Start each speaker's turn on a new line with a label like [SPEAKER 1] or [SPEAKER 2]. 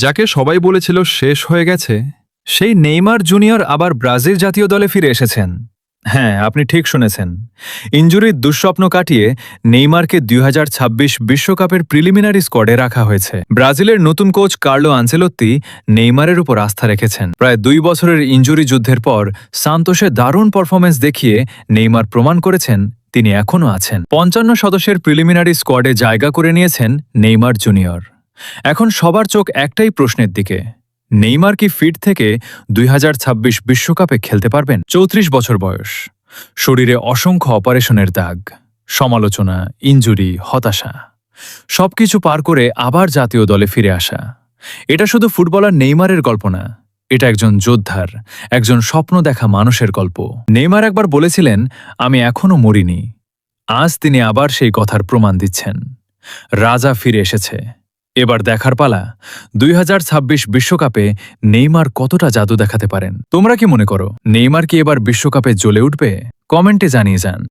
[SPEAKER 1] যাকে সবাই বলেছিল শেষ হয়ে গেছে, সেই নেইমার জুনিয়র আবার ব্রাজিল জাতীয় দলে ফিরে এসেছেন। হ্যাঁ, আপনি ঠিক শুনেছেন। ইনজুরির দুঃস্বপ্ন কাটিয়ে নেইমারকে ২০২৬ বিশ্বকাপের প্রিলিমিনারি স্কোয়াডে রাখা হয়েছে। ব্রাজিলের নতুন কোচ কার্লো আনচেলোত্তি নেইমারের উপর আস্থা রেখেছেন। প্রায় ২ বছরের ইনজুরি যুদ্ধের পর সান্তোসে দারুণ পারফরমেন্স দেখিয়ে নেইমার প্রমাণ করেছেন তিনি এখনও আছেন। ৫৫ সদস্যের প্রিলিমিনারি স্কোয়াডে জায়গা করে নিয়েছেন নেইমার জুনিয়র। এখন সবার চোখ একটাই প্রশ্নের দিকে, নেইমার কি ফিট থেকে ২০২৬ বিশ্বকাপে খেলতে পারবেন? ৩৪ বছর বয়স, শরীরে অসংখ্য অপারেশনের দাগ, সমালোচনা, ইনজুরি, হতাশা, সবকিছু পার করে আবার জাতীয় দলে ফিরে আসা। এটা শুধু ফুটবলার নেইমারের গল্প না, এটা একজন যোদ্ধার, একজন স্বপ্ন দেখা মানুষের গল্প। নেইমার একবার বলেছিলেন, আমি এখনো মরিনি। আজ তিনি আবার সেই কথার প্রমাণ দিচ্ছেন। রাজা ফিরে এসেছে। এবার দেখার পালা ২০২৬ বিশ্বকাপে নেইমার কতটা জাদু দেখাতে পারেন। তোমরা কি মনে করো, নেইমার কি এবার বিশ্বকাপে জ্বলে উঠবে? কমেন্টে জানিয়ে যান।